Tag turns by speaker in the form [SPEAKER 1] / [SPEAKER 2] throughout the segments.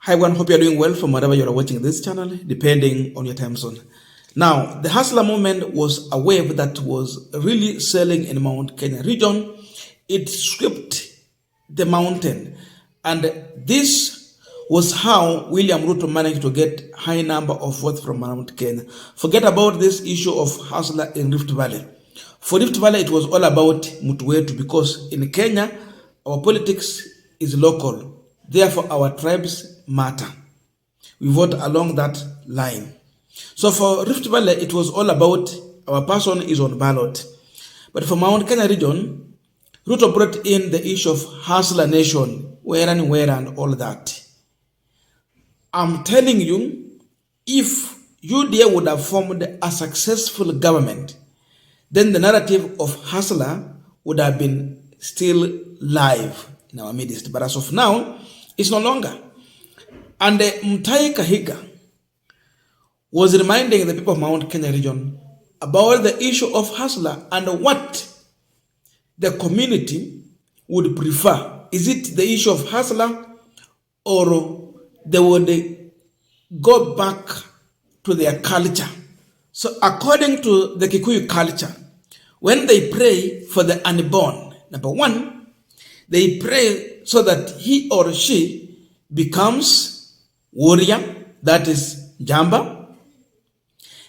[SPEAKER 1] Hi everyone, hope you are doing well from wherever you are watching this channel, depending on your time zone. Now, the Hustler movement was a wave that was really selling in Mount Kenya region. It swept the mountain, and this was how William Ruto managed to get high number of votes from Mount Kenya. Forget about this issue of Hustler in Rift Valley. For Rift Valley, it was all about mtu wetu, because in Kenya, our politics is local. Therefore, our tribes matter. We vote along that line. So for Rift Valley, it was all about our person is on ballot. But for Mount Kenya region, Ruto brought in the issue of Hustler Nation, where and all that. I'm telling you, if UDA would have formed a successful government, then the narrative of Hustler would have been still live in our midst. But as of now, it's no longer. And Mutahi Kahiga was reminding the people of Mount Kenya region about the issue of Hustler and what the community would prefer. Is it the issue of Hustler, or they would go back to their culture? So according to the Kikuyu culture, when they pray for the unborn, number one, they pray so that he or she becomes warrior, that is Jamba.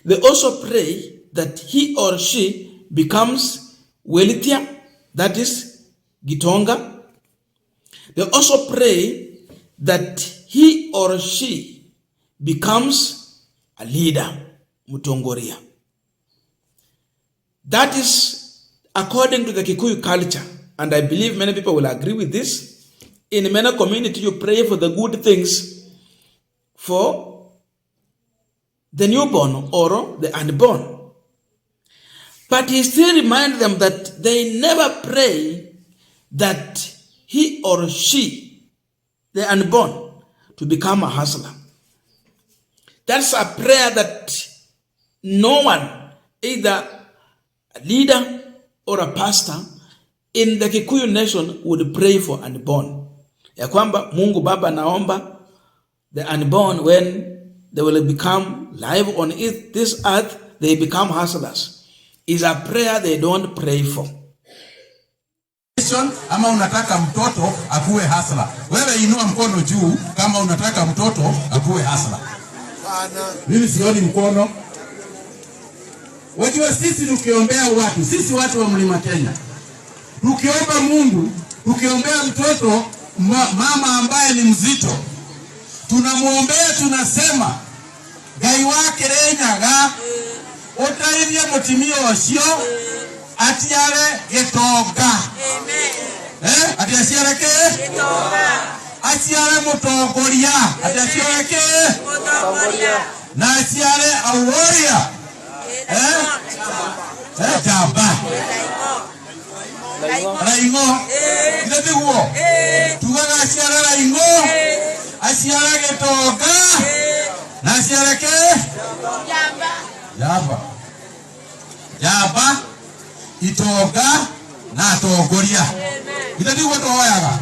[SPEAKER 1] They also pray that he or she becomes wealthier, that is Gitonga. They also pray that he or she becomes a leader, Mutongoria. That is according to the Kikuyu culture, and I believe many people will agree with this. In many community, you pray for the good things for the newborn or the unborn. But he still reminds them that they never pray that he or she, the unborn, to become a hustler. That's a prayer that no one, either a leader or a pastor in the Kikuyu nation, would pray for unborn. Ya kwamba Mungu Baba naomba the unborn, when they will become live on this earth, they become hustlers. Is a prayer they don't pray for.
[SPEAKER 2] Ama unataka mtoto akuwe hustler. Wewe inua mkono juu kama unataka mtoto akuwe hustler. Mimi sioni mkono. Wajua sisi tukiombea watu, sisi watu wa Mlima Kenya, tukiomba Mungu, tukiombea mtoto mama ambaye ni mzito, tunamuombea, tunasema Gai wake renyaga utaithie mutimio ucio atiare gitoga. Atiaciare ke gitoga, aciare mutongoria, atiaciare ke mutongoria, na aciare aworia Jamba Raingo Ndetiguo Tugaga aciare Raingo, aciare gitoga, na aciare ke Jamba itoga na atongoria. Ndetiguo toyaga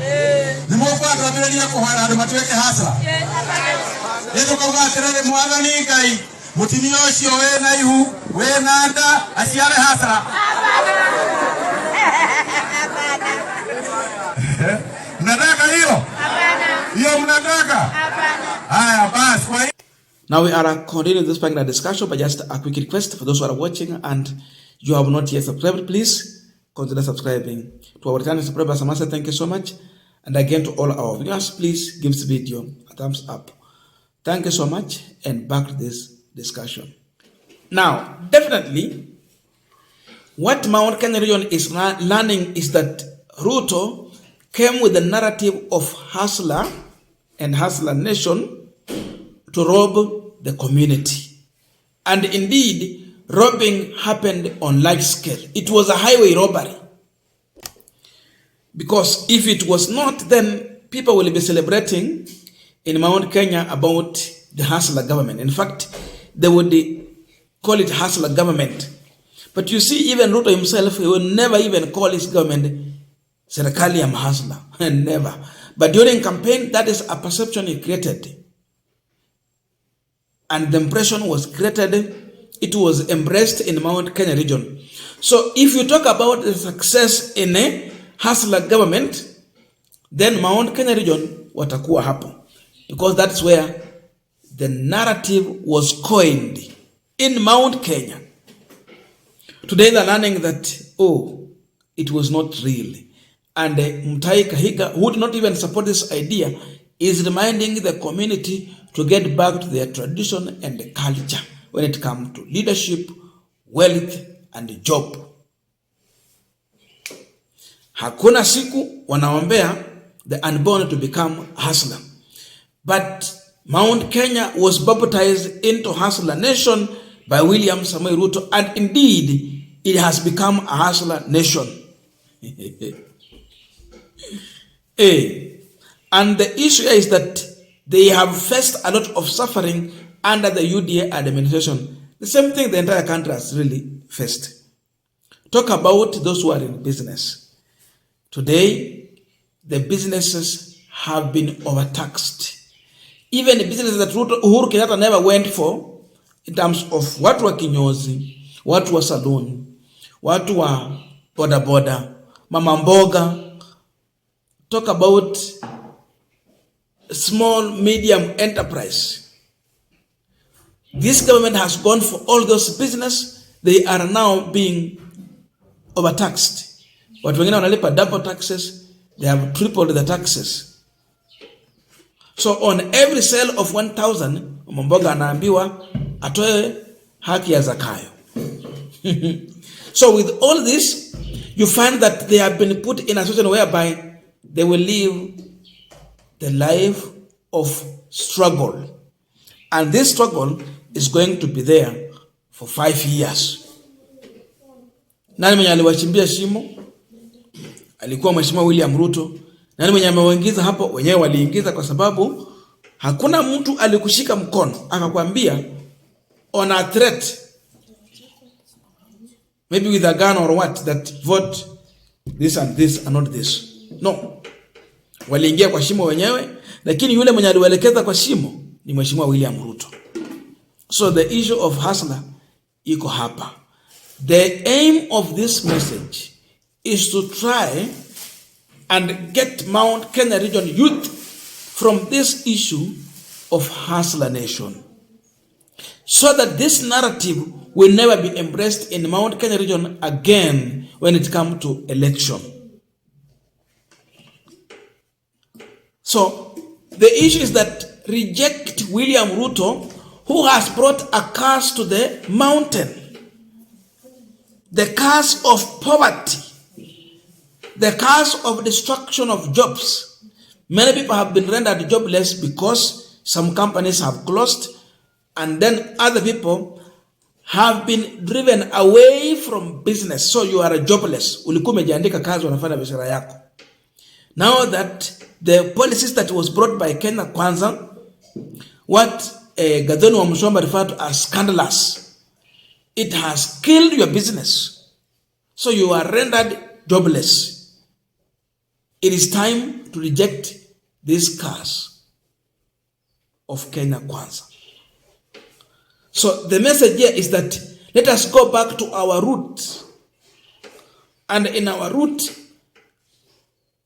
[SPEAKER 2] nimokwa twambiriria kuhara andu matuike hasara. Yesu kauga atirire mwathani Ngai mutimio ucio wena ihu wena nda aciare hasara. Mnataka hiyo? Hiyo mnataka? Haya basi. Kwa
[SPEAKER 1] Now we are continuing this particular discussion, but just a quick request for those who are watching and you have not yet subscribed, please consider subscribing to our channel. Subscribers, I must say thank you so much. And again to all our viewers, please give this video a thumbs up. Thank you so much, and back to this discussion. Now, definitely, what Mount Kenya region is learning is that Ruto came with the narrative of hustler and hustler nation to rob the community. And indeed, robbing happened on large scale. It was a highway robbery. Because if it was not, then people will be celebrating in Mount Kenya about the hustler government. In fact, they would call it hustler government. But you see, even Ruto himself, he will never even call his government Serikali ya Hustler. Never. But during campaign, that is a perception he created. and the impression was created, it was embraced in Mount Kenya region. So if you talk about the success in a hustler government, then Mount Kenya region watakuwa hapo, because that's where the narrative was coined, in Mount Kenya. Today they're learning that, oh, it was not real. And Mutahi Kahiga, who did not even support this idea, is reminding the community to get back to their tradition and culture when it comes to leadership, wealth, and job. Hakuna siku wanaombea the unborn to become hustler. But Mount Kenya was baptized into hustler nation by William Samoei Ruto, and indeed it has become a hustler nation. And the issue is that they have faced a lot of suffering under the UDA administration. The same thing the entire country has really faced. Talk about those who are in business. Today, the businesses have been overtaxed. Even the businesses that Uhuru Kenyatta never went for, in terms of watu wa kinyozi, watu wa saloon, watu wa boda boda, mama mboga. Talk about small, medium enterprise. This government has gone for all those business. They are now being overtaxed. Watu wengine wanalipa double taxes. They have tripled the taxes. So on every sale of 1,000, mboga anaambiwa atoe haki ya zakayo. So with all this, you find that they have been put in a situation whereby they will live the life of struggle. And this struggle is going to be there for 5 years. Nani mwenye aliwachimbia shimo? Alikuwa Mheshimiwa William Ruto. Nani mwenye amewaingiza hapo? Wenyewe waliingiza, kwa sababu hakuna mtu alikushika mkono akakwambia on a threat, maybe with a gun or what, that vote this and this and not this. No. Waliingia kwa shimo wenyewe, lakini yule mwenye aliwaelekeza kwa shimo ni Mheshimiwa William Ruto. So the issue of hustler iko hapa. The aim of this message is to try and get Mount Kenya region youth from this issue of hustler nation, so that this narrative will never be embraced in Mount Kenya region again when it comes to election. So the issue is that reject William Ruto, who has brought a curse to the mountain, the curse of poverty, the curse of destruction of jobs. Many people have been rendered jobless because some companies have closed, and then other people have been driven away from business. So you are jobless. Ulikuwa umejiandika kazi, unafanya biashara yako. Now that the policies that was brought by Kenya Kwanza, what Gadhoni wa Mshomba referred to as scandalous, it has killed your business. So you are rendered jobless. It is time to reject this curse of Kenya Kwanza. So the message here is that let us go back to our roots. And in our root,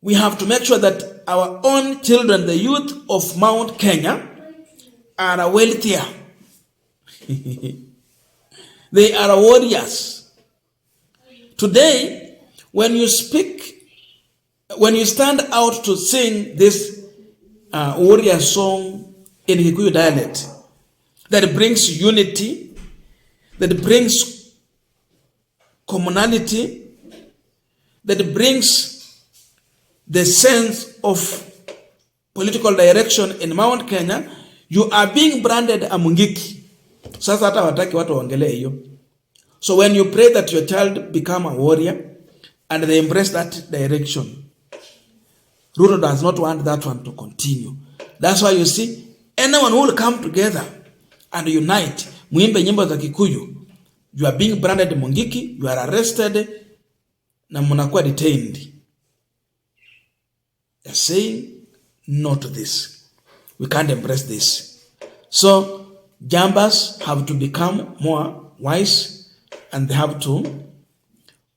[SPEAKER 1] we have to make sure that our own children, the youth of Mount Kenya, are wealthier. They are warriors. Today, when you speak, when you stand out to sing this warrior song in Kikuyu dialect, that brings unity, that brings commonality, that brings the sense of political direction in Mount Kenya, you are being branded a Mungiki. Sasa hata wataki watu waongelee hiyo. So when you pray that your child become a warrior and they embrace that direction, Ruto does not want that one to continue. That's why you see, anyone who will come together and unite, muimbe nyimbo za Kikuyu, you are being branded Mungiki, you are arrested, na mnakuwa detained. They are saying no to this. We can't embrace this. So Jambas have to become more wise, and they have to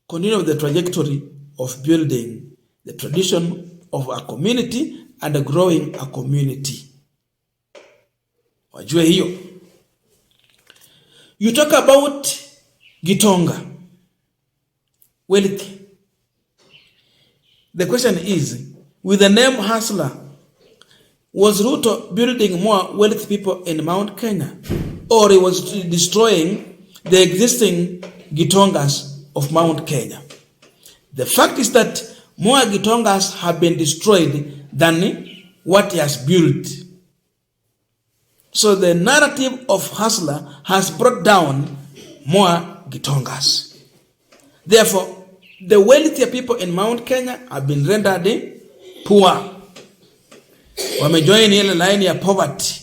[SPEAKER 1] continue with the trajectory of building the tradition of a community and growing a community. Wajue hiyo. You talk about Gitonga, wealth. The question is, with the name hustler, was Ruto building more wealthy people in Mount Kenya, or he was destroying the existing Gitongas of Mount Kenya? The fact is that more Gitongas have been destroyed than what he has built. So the narrative of hustler has brought down more Gitongas. Therefore, the wealthier people in Mount Kenya have been rendered poor. Wamejoin ile line ya poverty.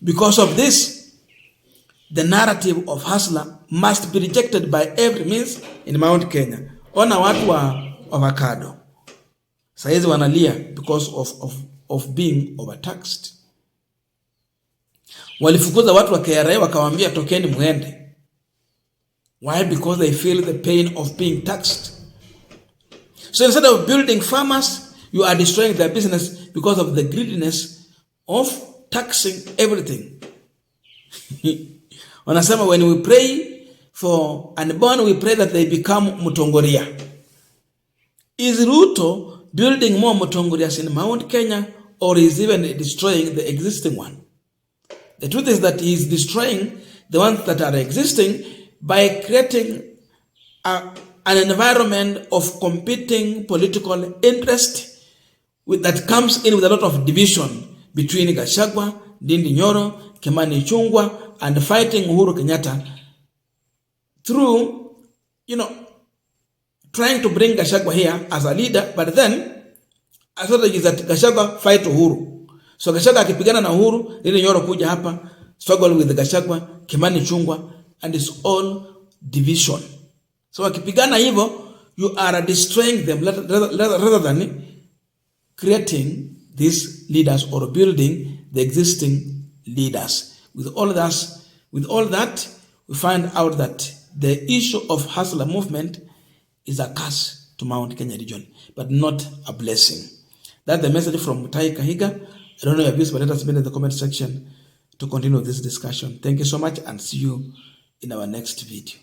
[SPEAKER 1] Because of this, the narrative of hustler must be rejected by every means in Mount Kenya. Ona watu wa avocado saizi wanalia because of being overtaxed. Walifukuza watu wa KRA wakawaambia tokeni muende. Why? Because they feel the pain of being taxed. So instead of building farmers, you are destroying their business because of the greediness of taxing everything. Wanasema when we pray for unborn, we pray that they become Mutongoria. Is Ruto building more Mutongorias in Mount Kenya, or is even destroying the existing one? The truth is that he is destroying the ones that are existing by creating an environment of competing political interest that comes in with a lot of division between Gachagwa, Ndindi Nyoro, Kimani Ichung'wah, and fighting Uhuru Kenyatta through, trying to bring Gachagwa here as a leader, but then a strategy is that Gachagwa fight Uhuru. So Gachagwa akipigana na Uhuru, Ndindi Nyoro kuja hapa, struggle with Gachagwa, Kimani Ichung'wah, and it's all division. So akipigana hivyo, you are destroying them rather than creating these leaders or building the existing leaders. With all that, we find out that the issue of hustler movement is a curse to Mount Kenya region, but not a blessing. That's the message from Mutai Kahiga. I don't know your views, but let us know in the comment section to continue this discussion. Thank you so much, and see you in our next video.